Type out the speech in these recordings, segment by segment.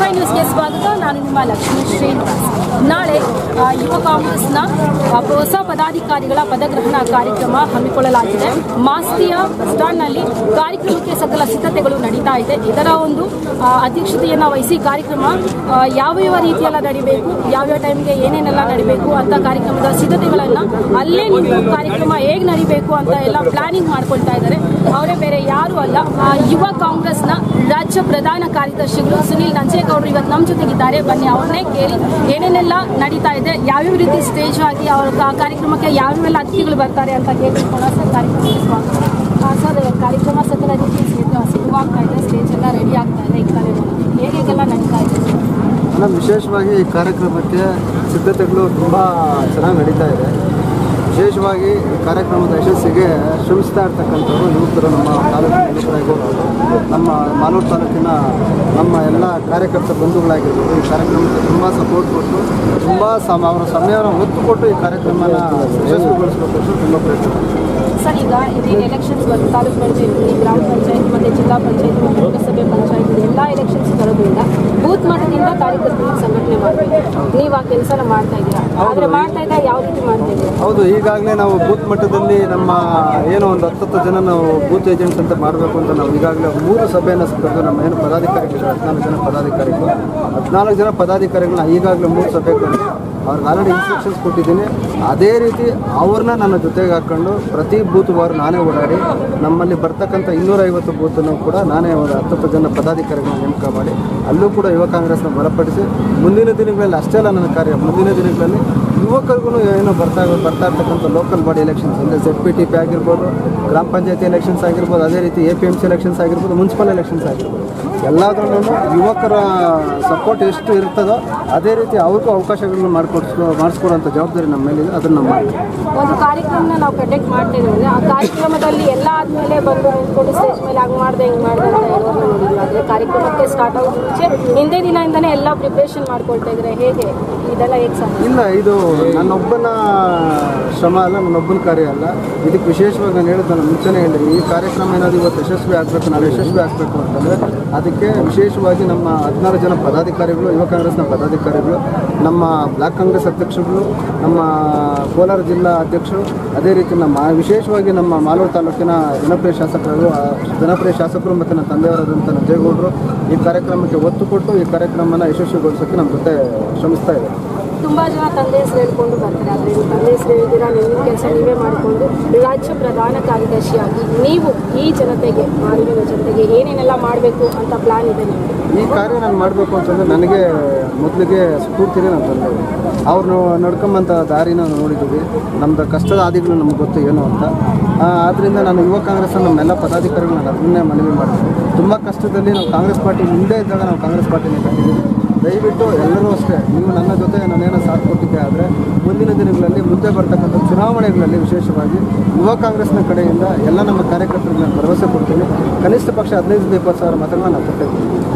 V5 ನ್ಯೂಸ್ಗೆ ಸ್ವಾಗತ. ನಾನು ನಿಮ್ಮ ಲಕ್ಷ್ಮೀ ಶ್ರೀನಿವಾಸ್. ನಾಳೆ ಯುವ ಕಾಂಗ್ರೆಸ್ನ ಹೊಸ ಪದಾಧಿಕಾರಿಗಳ ಪದಗ್ರಹಣ ಕಾರ್ಯಕ್ರಮ ಹಮ್ಮಿಕೊಳ್ಳಲಾಗಿದೆ. ಮಾಸ್ತಿಯ ಬಸ್ ಸ್ಟ್ಯಾಂಡ್ನಲ್ಲಿ ಕಾರ್ಯಕ್ರಮಕ್ಕೆ ಸಕಲ ಸಿದ್ಧತೆಗಳು ನಡೀತಾ ಇದೆ. ಇದರ ಒಂದು ಅಧ್ಯಕ್ಷತೆಯನ್ನು ವಹಿಸಿ ಕಾರ್ಯಕ್ರಮ ಯಾವ ರೀತಿಯೆಲ್ಲ ನಡಿಬೇಕು, ಯಾವ್ಯಾವ ಟೈಮ್ಗೆ ಏನೇನೆಲ್ಲ ನಡಿಬೇಕು ಅಂತ ಕಾರ್ಯಕ್ರಮದ ಸಿದ್ಧತೆಗಳನ್ನು ಅಲ್ಲೇ ನಿಂತು ಕಾರ್ಯಕ್ರಮ ಹೇಗೆ ನಡಿಬೇಕು ಅಂತ ಎಲ್ಲ ಪ್ಲಾನಿಂಗ್ ಮಾಡ್ಕೊಳ್ತಾ ಇದ್ದಾರೆ. ಅವರೇ ಬೇರೆ ಯಾರು ಅಲ್ಲ, ಯುವ ಕಾಂಗ್ರೆಸ್ನ ರಾಜ್ಯ ಪ್ರಧಾನ ಕಾರ್ಯದರ್ಶಿಗಳು ಸುನೀಲ್ ನಂಜೇಗೌಡರು ಇವತ್ತು ನಮ್ಮ ಜೊತೆಗಿದ್ದಾರೆ. ಬನ್ನಿ ಅವ್ರನ್ನೇ ಕೇಳಿ ಏನೇನೆಲ್ಲ ನಡೀತಾ ಇದೆ, ಯಾವ್ಯಾವ ರೀತಿ ಸ್ಟೇಜ್ ಆಗಿ ಅವ್ರ ಕಾರ್ಯಕ್ರಮಕ್ಕೆ ಯಾವ್ಯಾವೆಲ್ಲ ಅತಿಥಿಗಳು ಬರ್ತಾರೆ ಅಂತ ಕೇಳಿಕೊಳ್ಳೋ ಸರ್. ಕಾರ್ಯಕ್ರಮಕ್ಕೆ ಸ್ವಾಗತ ಸರ್. ಕಾರ್ಯಕ್ರಮ ಸಕಲ ರೀತಿ ಸಿದ್ಧವಾಗ್ತಾ ಇದೆ, ಸ್ಟೇಜ್ ಎಲ್ಲ ರೆಡಿ ಆಗ್ತಾ ಇದೆ, ಹೇಗೆಲ್ಲ ನಡೀತಾ ಇದೆ ಸರ್? ವಿಶೇಷವಾಗಿ ಈ ಕಾರ್ಯಕ್ರಮಕ್ಕೆ ಸಿದ್ಧತೆಗಳು ತುಂಬ ಚೆನ್ನಾಗಿ ನಡೀತಾ ಇದೆ. ವಿಶೇಷವಾಗಿ ಈ ಕಾರ್ಯಕ್ರಮದ ಯಶಸ್ಸಿಗೆ ಶ್ರಮಿಸ್ತಾ ಇರ್ತಕ್ಕಂಥವ್ರು ಯುವಕರು, ನಮ್ಮ ತಾಲೂಕಿನ ಯುವಕರಾಗಿರ್ಬೋದು, ನಮ್ಮ ಮಾಲೂರು ತಾಲೂಕಿನ ನಮ್ಮ ಎಲ್ಲ ಕಾರ್ಯಕರ್ತ ಬಂಧುಗಳಾಗಿರ್ಬೋದು, ಈ ಕಾರ್ಯಕ್ರಮಕ್ಕೆ ತುಂಬ ಸಪೋರ್ಟ್ ಕೊಟ್ಟು ತುಂಬ ಅವರ ಸಮಯವನ್ನು ಒತ್ತು ಕೊಟ್ಟು ಈ ಕಾರ್ಯಕ್ರಮನ ಯಶಸ್ವಿಗೊಳಿಸಬೇಕು ತುಂಬ ಪ್ರಯತ್ನ ಸರ್. ಈಗ ಇದೀಗ ಎಲೆಕ್ಷನ್ಸ್ ಬಂದು ತಾಲೂಕು ಪಂಚಾಯತಿ, ಗ್ರಾಮ ಪಂಚಾಯತ್ ಮತ್ತು ಜಿಲ್ಲಾ ಪಂಚಾಯತ್ ಮತ್ತು ನಗರಸಭೆ ಪಂಚಾಯತ್ ಎಲ್ಲ ಎಲೆಕ್ಷನ್ಸ್ ಬರೋದ್ರಿಂದ ಬೂತ್ ಮಟ್ಟದಿಂದ ಕಾರ್ಯಕರ್ತರನ್ನು ಸಂಘಟನೆ ಮಾಡಬೇಕು. ನೀವು ಆ ಕೆಲಸನ ಮಾಡ್ತಾ ಇದ್ದೀರಾ, ಆದರೆ ಮಾಡ್ತಾ ಇದ್ದ ಯಾವ ರೀತಿ ಮಾಡ್ತಾ ಇದ್ದೀರಾ? ಹೌದು, ಈಗಾಗಲೇ ನಾವು ಬೂತ್ ಮಟ್ಟದಲ್ಲಿ ನಮ್ಮ ಏನೋ ಒಂದು 10 ಜನ ನಾವು ಬೂತ್ ಏಜೆಂಟ್ಸ್ ಅಂತ ಮಾಡಬೇಕು ಅಂತ ನಾವು ಈಗಾಗಲೇ 3 ಸಭೆಯನ್ನು ಕರೆದು ನಮ್ಮ ಏನು ಪದಾಧಿಕಾರಿಗಳು 14 ಜನ ಪದಾಧಿಕಾರಿಗಳು 14 ಜನ ಪದಾಧಿಕಾರಿಗಳನ್ನ ಈಗಾಗಲೇ 3 ಸಭೆ ಕರೆದು ಅವ್ರಿಗೆ ಆಲ್ರೆಡಿ ಇನ್ಸ್ಟ್ರಕ್ಷನ್ಸ್ ಕೊಟ್ಟಿದ್ದೀನಿ. ಅದೇ ರೀತಿ ಅವ್ರನ್ನ ನನ್ನ ಜೊತೆಗೆ ಹಾಕ್ಕೊಂಡು ಪ್ರತಿ ಬೂತ್ ವಾರು ನಾನೇ ಓಡಾಡಿ ನಮ್ಮಲ್ಲಿ ಬರ್ತಕ್ಕಂಥ 250 ಬೂತನ್ನು ಕೂಡ ನಾನೇ ಒಂದು 10 ಜನ ಪದಾಧಿಕಾರಿಗಳನ್ನ ನೇಮಕ ಮಾಡಿ ಅಲ್ಲೂ ಕೂಡ ಯುವ ಕಾಂಗ್ರೆಸ್ನ ಬಲಪಡಿಸಿ ಮುಂದಿನ ದಿನಗಳಲ್ಲಿ ಅಷ್ಟೇ ಅಲ್ಲ ನನ್ನ ಕಾರ್ಯ, ಮುಂದಿನ ದಿನಗಳಲ್ಲಿ ಯುವಕರಿಗೂ ಏನೋ ಬರ್ತಾ ಇರ್ತಕ್ಕಂಥ ಲೋಕಲ್ ಬಾಡಿ ಎಲೆಕ್ಷನ್ಸ್ ಅಂದರೆ ZPTP ಆಗಿರ್ಬೋದು, ಗ್ರಾಮ ಪಂಚಾಯತಿ ಎಲೆಕ್ಷನ್ಸ್ ಆಗಿರ್ಬೋದು, ಅದೇ ರೀತಿ APMC ಎಲೆಕ್ಷನ್ಸ್ ಆಗಿರ್ಬೋದು, ಮುನ್ಸಿಪಲ್ ಎಲೆಕ್ಷನ್ಸ್ ಆಗಿರ್ಬೋದು, ಎಲ್ಲದರಲ್ಲೂ ಯುವಕರ ಸಪೋರ್ಟ್ ಎಷ್ಟು ಇರ್ತದೋ ಅದೇ ರೀತಿ ಅವ್ರಿಗೂ ಅವಕಾಶಗಳನ್ನ ಮಾಡಿಸ್ಕೊಡುವಂಥ ಜವಾಬ್ದಾರಿ ನಮ್ಮ ಮೇಲಿದೆ. ಅದನ್ನು ನಾವು ಮಾಡ್ತೀವಿ. ಒಂದು ಕಾರ್ಯಕ್ರಮನ ನಾವು ಕಂಡಕ್ಟ್ ಮಾಡ್ತಾ ಇದ್ದೀವಿ, ಆ ಕಾರ್ಯಕ್ರಮದಲ್ಲಿ ಎಲ್ಲ ಆದಮೇಲೆ ಬಂದು ನಿಂತ್ಕೊಂಡು ಸ್ಟೇಜ್ ಮೇಲೆ ಹಂಗೆ ಮಾಡಿದೆ ಹಿಂಗೆ ಮಾಡಿದೆ ಅಂತ ಹೇಳೋದನ್ನ ನೋಡಿಲ್ಲ. ಆದರೆ ಕಾರ್ಯಕ್ರಮಕ್ಕೆ ಸ್ಟಾರ್ಟ್ ಆಗೋ ಮುಂಚೆ ಹಿಂದೆ ದಿನದಿಂದನೇ ಎಲ್ಲ ಪ್ರಿಪ್ರೇಷನ್ ಮಾಡ್ಕೊಳ್ತಾ ಇದ್ದಾರೆ. ಹೇಗೆ ಇದೆಲ್ಲ ಹೇಗೆ ಸಾಧ್ಯ? ಇಲ್ಲ, ಇದು ನನ್ನೊಬ್ಬನ ಶ್ರಮ ಅಲ್ಲ, ನನ್ನೊಬ್ಬನ ಕಾರ್ಯ ಅಲ್ಲ. ಇದಕ್ಕೆ ವಿಶೇಷವಾಗಿ ನಾನು ಹೇಳಿದ್ದು, ನಾನು ಮುಂಚೆನೇ ಹೇಳಿದ್ದೀನಿ, ಈ ಕಾರ್ಯಕ್ರಮ ಏನಾದರೂ ಇವತ್ತು ಯಶಸ್ವಿ ಆಗಬೇಕು, ನಾಳೆ ಯಶಸ್ವಿ ಆಗಬೇಕು ಅಂತಂದರೆ ಅದಕ್ಕೆ ವಿಶೇಷವಾಗಿ ನಮ್ಮ 14 ಜನ ಪದಾಧಿಕಾರಿಗಳು, ಯುವ ಕಾಂಗ್ರೆಸ್ನ ಪದಾಧಿಕಾರಿಗಳು, ನಮ್ಮ ಬ್ಲಾಕ್ ಕಾಂಗ್ರೆಸ್ ಅಧ್ಯಕ್ಷರುಗಳು, ನಮ್ಮ ಕೋಲಾರ ಜಿಲ್ಲಾ ಅಧ್ಯಕ್ಷರು, ಅದೇ ರೀತಿ ವಿಶೇಷವಾಗಿ ನಮ್ಮ ಮಾಲೂರು ತಾಲೂಕಿನ ಜನಪ್ರಿಯ ಶಾಸಕರು ಮತ್ತು ನನ್ನ ತಂದೆಯವರಾದಂಥ ನಂಜೇಗೌಡರು ಈ ಕಾರ್ಯಕ್ರಮಕ್ಕೆ ಒತ್ತು ಕೊಟ್ಟು ಈ ಕಾರ್ಯಕ್ರಮನ ಯಶಸ್ವಿಗೊಳಿಸೋಕ್ಕೆ ನಮ್ಮ ಜೊತೆ ಶ್ರಮಿಸ್ತಾ ಇದೆ. ತುಂಬ ಜನ ತಂದೆ ಹೆಸರು ಹೇಳ್ಕೊಂಡು ಬರ್ತಾರೆ, ಆದರೆ ನೀವು ತಂದೆ ಹೆಸರು ಹೇಳಿದ್ದೀರಾ, ನಿಮ್ಮ ಕೆಲಸ ನೀವೇ ಮಾಡಿಕೊಂಡು ರಾಜ್ಯ ಪ್ರಧಾನ ಕಾರ್ಯದರ್ಶಿಯಾಗಿ ನೀವು ಈ ಜನತೆಗೆ, ಮಾಲಿನ್ಯದ ಜನತೆಗೆ ಏನೇನೆಲ್ಲ ಮಾಡಬೇಕು ಅಂತ ಪ್ಲಾನ್ ಇದೆ ನಿಮಗೆ? ಈ ಕಾರ್ಯ ನಾನು ಮಾಡಬೇಕು ಅಂತಂದರೆ ನನಗೆ ಮೊದಲಿಗೆ ಸ್ಫೂರ್ತಿನೇ ನಮ್ಮ ತಂದೆ. ಅವ್ರು ನಡ್ಕೊಂಬಂಥ ದಾರಿನ ನಾವು ನೋಡಿದ್ದೀವಿ, ನಮ್ಮದು ಕಷ್ಟದ ಹಾದಿಗಳು ನಮ್ಗೆ ಗೊತ್ತು ಏನು ಅಂತ. ಆದ್ದರಿಂದ ನಾನು ಯುವ ಕಾಂಗ್ರೆಸ್ನ ನಮ್ಮೆಲ್ಲ ಪದಾಧಿಕಾರಿಗಳು ನಾನು ಅದನ್ನೇ ಮನವಿ ಮಾಡ್ತೀನಿ. ತುಂಬ ಕಷ್ಟದಲ್ಲಿ ನಾವು ಕಾಂಗ್ರೆಸ್ ಪಾರ್ಟಿ ಮುಂದೆ ಇದ್ದಾಗ ನಾವು ಕಾಂಗ್ರೆಸ್ ಪಾರ್ಟಿನೇ ಕಂಡಿದ್ದೀವಿ. ದಯವಿಟ್ಟು ಎಲ್ಲರೂ ಅಷ್ಟೇ, ನೀವು ನನ್ನ ಜೊತೆ ನಾನೇನೋ ಸಾಥ್ ಕೊಟ್ಟಿದ್ದೆ, ಆದರೆ ಮುಂದಿನ ದಿನಗಳಲ್ಲಿ ಮುಂದೆ ಬರ್ತಕ್ಕಂಥ ಚುನಾವಣೆಗಳಲ್ಲಿ ವಿಶೇಷವಾಗಿ ಯುವ ಕಾಂಗ್ರೆಸ್ನ ಕಡೆಯಿಂದ ಎಲ್ಲ ನಮ್ಮ ಕಾರ್ಯಕರ್ತರಿಗೆ ನಾನು ಭರವಸೆ ಕೊಡ್ತೀನಿ. ಕನಿಷ್ಠ ಪಕ್ಷ 15-20 ಸಾವಿರ ಮತಗಳನ್ನ ನಾನು ಕೊಟ್ಟಿದ್ದೀನಿ.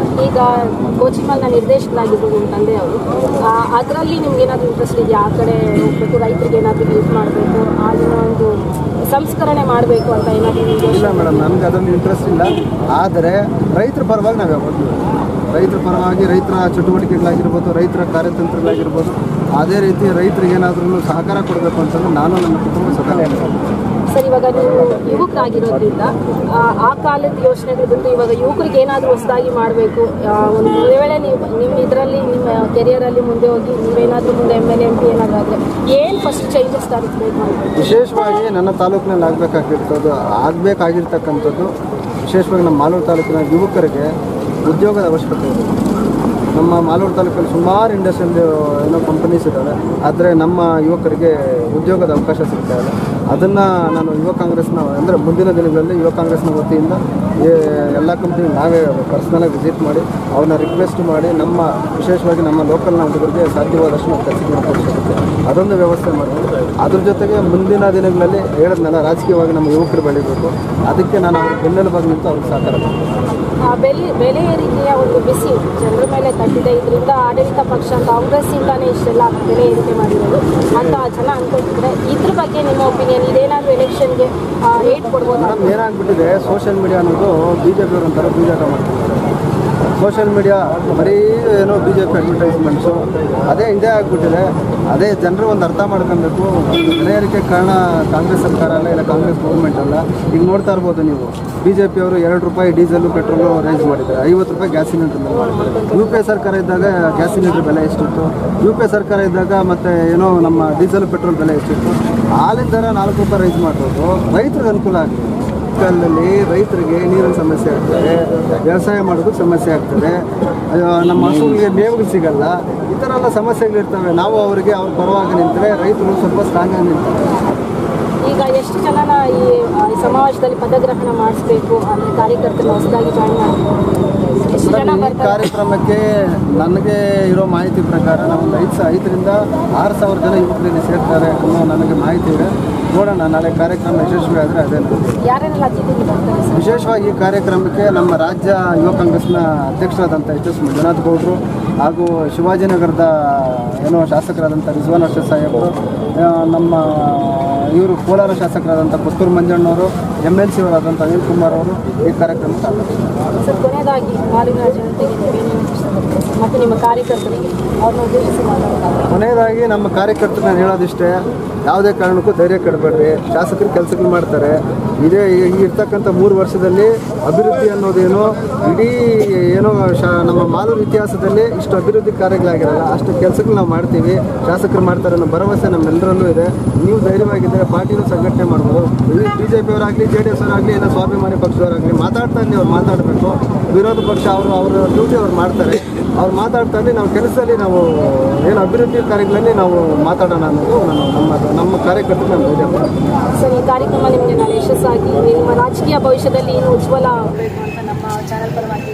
ಈಗ ಕೋಚಿಮಲ್ನ ನಿರ್ದೇಶಕರಾಗಿದ್ದು ನಿಮ್ಮ ತಂದೆಯವರು, ಅದರಲ್ಲಿ ನಿಮ್ಗೆ ಏನಾದರೂ ಇಂಟ್ರೆಸ್ಟ್ ಇದೆಯಾ? ಆ ಕಡೆ ಹೋಗಬೇಕು, ರೈತರಿಗೆ ಏನಾದರೂ ಹೆಲ್ಪ್ ಮಾಡಬೇಕು, ಆಗಿನ ಒಂದು ಸಂಸ್ಕರಣೆ ಮಾಡಬೇಕು ಅಂತ ಏನಾದರೂ? ಇಲ್ಲ ಮೇಡಮ್, ನನಗೆ ಅದೊಂದು ಇಂಟ್ರೆಸ್ಟ್ ಇಲ್ಲ. ಆದರೆ ರೈತರ ಪರವಾಗಿ ನಾವು ಯಾವಾಗಲೂ ರೈತರ ಪರವಾಗಿ, ರೈತರ ಚಟುವಟಿಕೆಗಳಾಗಿರ್ಬೋದು, ರೈತರ ಕಾರ್ಯತಂತ್ರಗಳಾಗಿರ್ಬೋದು, ಅದೇ ರೀತಿ ರೈತರಿಗೆ ಏನಾದರೂ ಸಹಕಾರ ಕೊಡಬೇಕು ಅಂತಂದರೆ ನಾನು ನನ್ನ ಕುಟುಂಬ ಸದಾ. ಸರ್, ಇವಾಗ ನೀವು ಯುವಕರಾಗಿರೋದ್ರಿಂದ ಆ ಕಾಲದ ಯೋಚನೆಗಳು ಬಿಟ್ಟು ಇವಾಗ ಯುವಕರಿಗೆ ಏನಾದರೂ ಹೊಸದಾಗಿ ಮಾಡಬೇಕು, ಒಂದು ವೇಳೆ ನೀವು ನಿಮ್ಮ ಇದರಲ್ಲಿ ನಿಮ್ಮ ಕೆರಿಯರಲ್ಲಿ ಮುಂದೆ ಹೋಗಿ ನೀವೇನಾದರೂ ಮುಂದೆ MLA MP ಏನಾದರೂ ಆದರೆ ಏನು ಫಸ್ಟ್ ಚೇಂಜಸ್ ತರಿಸಬೇಕು? ವಿಶೇಷವಾಗಿ ನನ್ನ ತಾಲೂಕಿನಲ್ಲಿ ಆಗಬೇಕಾಗಿರ್ತಕ್ಕಂಥದ್ದು ವಿಶೇಷವಾಗಿ ನಮ್ಮ ಮಾಲೂರು ತಾಲೂಕಿನ ಯುವಕರಿಗೆ ಉದ್ಯೋಗದ ಅವಶ್ಯಕತೆ ಇದೆ. ನಮ್ಮ ಮಾಲೂರು ತಾಲೂಕಲ್ಲಿ ಸುಮಾರು ಇಂಡಸ್ಟ್ರಿಯಲ್ ಕಂಪನೀಸ್ ಇದ್ದಾವೆ, ಆದರೆ ನಮ್ಮ ಯುವಕರಿಗೆ ಉದ್ಯೋಗದ ಅವಕಾಶ ಸಿಗ್ತಾ ಇದೆ. ಅದನ್ನು ನಾನು ಯುವ ಕಾಂಗ್ರೆಸ್ನ ಅಂದರೆ ಮುಂದಿನ ದಿನಗಳಲ್ಲಿ ಯುವ ಕಾಂಗ್ರೆಸ್ನ ವತಿಯಿಂದ ಎಲ್ಲ ಕಂಪ್ನಿ ನಾವೇ ಪರ್ಸ್ನಲಾಗಿ ವಿಸಿಟ್ ಮಾಡಿ ಅವ್ರನ್ನ ರಿಕ್ವೆಸ್ಟ್ ಮಾಡಿ ನಮ್ಮ ವಿಶೇಷವಾಗಿ ನಮ್ಮ ಲೋಕಲ್ನ ಹುಡುಗರಿಗೆ ಸಾಧ್ಯವಾದಷ್ಟು ನಾವು ಕೆಲಸ ಮಾಡಿಕೊಡ್ಸೋದಕ್ಕೆ ಅದೊಂದು ವ್ಯವಸ್ಥೆ ಮಾಡ್ತೀವಿ. ಅದ್ರ ಜೊತೆಗೆ ಮುಂದಿನ ದಿನಗಳಲ್ಲಿ ಹೇಳಿದ್ನಲ್ಲ, ರಾಜಕೀಯವಾಗಿ ನಮ್ಮ ಯುವಕರು ಬೆಳಿಬೇಕು, ಅದಕ್ಕೆ ನಾನು ಅವ್ರಿಗೆ ಬೆನ್ನೆಲುಬಾಗಿ ನಿಂತು ಅವ್ರಿಗೆ ಸಹಕಾರ ಮಾಡ್ತೀನಿ. ಬೆಲೆ ಏರಿಕೆಯ ಒಂದು ಬಿಸಿ ಜನರ ಮೇಲೆ ತಟ್ಟಿದೆ. ಇದರಿಂದ ಆಡಳಿತ ಪಕ್ಷ ಕಾಂಗ್ರೆಸ್ಸಿಂದಾನೇ ಇಷ್ಟೆಲ್ಲ ಬೆಲೆ ಏರಿಕೆ ಮಾಡಿರೋದು ಅಂತ ಜನ ಅನ್ಕೊಳ್ತಿದ್ರೆ, ಇದ್ರ ಬಗ್ಗೆ ನಿಮ್ಮ ಒಪಿನಿಯನ್? ಇದೇನಾದರೂ ಎಲೆಕ್ಷನ್ಗೆ ರೇಟ್ ಕೊಡ್ಬೋದು? ಏನಾಗ್ಬಿಟ್ಟಿದೆ, ಸೋಷಿಯಲ್ ಮೀಡಿಯಾ ಅನ್ನೋದು BJP ಒಂಥರ ಬೀಜಾಟ ಮಾಡ್ತಿದ್ದಾರೆ. ಸೋಷಿಯಲ್ ಮೀಡಿಯಾ ಬರೀ ಏನೋ ಬಿ ಜೆ ಪಿ ಅಡ್ವರ್ಟೈಸ್ಮೆಂಟ್ಸು ಅದೇ ಇದೇ ಆಗಿಬಿಟ್ಟಿದೆ. ಅದೇ ಜನರು ಒಂದು ಅರ್ಥ ಮಾಡ್ಕೊಬೇಕು. ಬೆಲೆ ಏರಿಕೆ ಕಾರಣ ಕಾಂಗ್ರೆಸ್ ಸರ್ಕಾರ ಅಲ್ಲ, ಇಲ್ಲ ಕಾಂಗ್ರೆಸ್ ಗೌರ್ಮೆಂಟ್ ಅಲ್ಲ. ಈಗ ನೋಡ್ತಾ ಇರ್ಬೋದು ನೀವು, ಬಿ ಜೆ ಪಿಯವರು 2 ರೂಪಾಯಿ ಡೀಸೆಲು ಪೆಟ್ರೋಲು ರೈಸ್ ಮಾಡಿದ್ದಾರೆ, 50 ರೂಪಾಯಿ ಗ್ಯಾಸ್ ಸಿಲಿಂಡರ್ ಮೇಲೆ ಮಾಡಿದ್ದಾರೆ. ಯು ಪಿ ಎ ಸರ್ಕಾರ ಇದ್ದಾಗ ಗ್ಯಾಸ್ ಸಿಲಿಂಡರ್ ಬೆಲೆ ಎಷ್ಟಿತ್ತು, ಯು ಪಿ ಎ ಸರ್ಕಾರ ಇದ್ದಾಗ ಮತ್ತು ಏನೋ ನಮ್ಮ ಡೀಸೆಲ್ ಪೆಟ್ರೋಲ್ ಬೆಲೆ ಎಷ್ಟಿತ್ತು, ಹಾಲಿನ ದರ 4 ರೂಪಾಯಿ ರೈಸ್ ಮಾಡೋದು ರೈತರಿಗೆ ಅನುಕೂಲ ಆಗಲಿ. ಕಾಲದಲ್ಲಿ ರೈತರಿಗೆ ನೀರಿನ ಸಮಸ್ಯೆ ಆಗ್ತದೆ, ವ್ಯವಸಾಯ ಮಾಡೋದಕ್ಕೆ ಸಮಸ್ಯೆ ಆಗ್ತದೆ, ನಮ್ಮ ಹಸುಗಳಿಗೆ ಮೇವು ಸಿಗಲ್ಲ, ಈ ಥರ ಎಲ್ಲ ಸಮಸ್ಯೆಗಳಿರ್ತವೆ. ನಾವು ಅವರಿಗೆ ಅವ್ರ ಪರವಾಗಿ ನಿಂತರೆ ರೈತರು ಸ್ವಲ್ಪ ಸ್ಟ್ರಾಂಗ್ ಆಗಿ ನಿಂತಾರೆ. ಈಗ ಎಷ್ಟು ಜನನ ಈ ಸಮಾವೇಶದಲ್ಲಿ ಪದಗ್ರಹಣ ಮಾಡಿಸ್ಬೇಕು ಅಂದರೆ ಕಾರ್ಯಕರ್ತರು ಹೊಸದಾಗಿ ಜಾಯಿನ್ ಮಾಡಬೇಕು? ಎಷ್ಟು ಜನ ಈ ಬರ್ತಾರೆ? ಕಾರ್ಯಕ್ರಮಕ್ಕೆ ನನಗೆ ಇರೋ ಮಾಹಿತಿ ಪ್ರಕಾರ ನಾವೊಂದು 5,000ರಿಂದ 6,000 ಜನ ಯುವಕರಲ್ಲಿ ಸೇರ್ತಾರೆ ಅನ್ನೋ ನನಗೆ ಮಾಹಿತಿ ಇದೆ. ನೋಡೋಣ, ನಾಳೆ ಕಾರ್ಯಕ್ರಮ ಯಶಸ್ವಿ ಆದರೆ ಅದೇ ಯಾರೆಲ್ಲ ಅತಿಥಿಗಳು ಬರ್ತಾರೆ ಸರ್? ವಿಶೇಷವಾಗಿ ಈ ಕಾರ್ಯಕ್ರಮಕ್ಕೆ ನಮ್ಮ ರಾಜ್ಯ ಯುವ ಕಾಂಗ್ರೆಸ್ನ ಅಧ್ಯಕ್ಷರಾದಂಥ ಎಚ್.ಎಸ್. ಮಂಜುನಾಥ್ ಗೌಡರು ಹಾಗೂ ಶಿವಾಜಿನಗರದ ಏನೋ ಶಾಸಕರಾದಂಥ ರಿಜ್ವಾನ್ ಅರ್ಷದ್ ಸಾಹೇಬರು, ನಮ್ಮ ಇವರು ಕೋಲಾರ ಶಾಸಕರಾದಂಥ ಪುತ್ತೂರು ಮಂಜಣ್ಣವರು, MLC ಅವರಾದಂಥ ಅನಿಲ್ ಕುಮಾರ್ ಅವರು ಈ ಕಾರ್ಯಕ್ರಮಕ್ಕೆ ಆಗಮಿಸಿದ್ದಾರೆ. ಸರ್, ಕೊನೆಯದಾಗಿ ಮಾಲಿನ್ಯ ಜನತೆಗೆ ನೀವೇನು ಇಷ್ಟಪಡ್ತೀರಿ ಮತ್ತು ನಿಮ್ಮ ಕಾರ್ಯಕರ್ತರಿಗೆ ಅವ್ರನ್ನ ಉದ್ದೇಶಿಸಿ ಮಾತಾಡೋದಾದ್ರೆ? ಕೊನೆಯದಾಗಿ ನಮ್ಮ ಕಾರ್ಯಕರ್ತರು ನಾನು ಹೇಳೋದಿಷ್ಟೇ, ಯಾವುದೇ ಕಾರಣಕ್ಕೂ ಧೈರ್ಯ ಕೆಡಬೇಡ್ರಿ. ಶಾಸಕರು ಕೆಲಸಗಳು ಮಾಡ್ತಾರೆ. ಇದೇ ಈಗ ಇರ್ತಕ್ಕಂಥ 3 ವರ್ಷದಲ್ಲಿ ಅಭಿವೃದ್ಧಿ ಅನ್ನೋದೇನೋ ಇಡೀ ಏನೋ ನಮ್ಮ ಮಾಲೂರು ಇತಿಹಾಸದಲ್ಲಿ ಇಷ್ಟು ಅಭಿವೃದ್ಧಿ ಕಾರ್ಯಗಳಾಗಿರಲ್ಲ. ಅಷ್ಟು ಕೆಲಸಗಳು ನಾವು ಮಾಡ್ತೀವಿ, ಶಾಸಕರು ಮಾಡ್ತಾರೆ ಅನ್ನೋ ಭರವಸೆ ನಮ್ಮೆಲ್ಲರಲ್ಲೂ ಇದೆ. ನೀವು ಧೈರ್ಯವಾಗಿದ್ದರೆ ಪಾರ್ಟಿನೂ ಸಂಘಟನೆ ಮಾಡ್ಬೋದು. BJP ಅವರಾಗಲಿ, JDS ಅವರಾಗಲಿ, ಇಲ್ಲ ಸ್ವಾಭಿಮಾನಿ ಪಕ್ಷದವರಾಗಲಿ ಮಾತಾಡ್ತಾ ಇರಲಿ, ಅವ್ರು ಮಾತಾಡಬೇಕು. ವಿರೋಧ ಪಕ್ಷ ಅವರ ಡ್ಯೂಟಿ ಅವ್ರು ಮಾಡ್ತಾರೆ. ಅವ್ರು ಮಾತಾಡ್ತಾ ಇರಲಿ, ನಾವು ಕೆಲಸದಲ್ಲಿ ನಾವು ಏನು ಅಭಿವೃದ್ಧಿ ಕಾರ್ಯಗಳಲ್ಲಿ ನಾವು ಮಾತಾಡೋಣ ಅನ್ನೋದು ನಮ್ಮ ಕಾರ್ಯಕರ್ತರು ನಾನು ಧೈರ್ಯ ಮಾಡ್ತೀನಿ. ಸರ್, ಈ ಕಾರ್ಯಕ್ರಮ ನಿಮಗೆ ನಾಳೆ ಯಶಸ್ಸಾಗಿ ನಿಮ್ಮ ರಾಜಕೀಯ ಭವಿಷ್ಯದಲ್ಲಿ ಇನ್ನೂ ಉಜ್ವಲ ಆಗಬೇಕು ಅಂತ ನಮ್ಮ ಚಾನಲ್ ಪರವಾಗಿ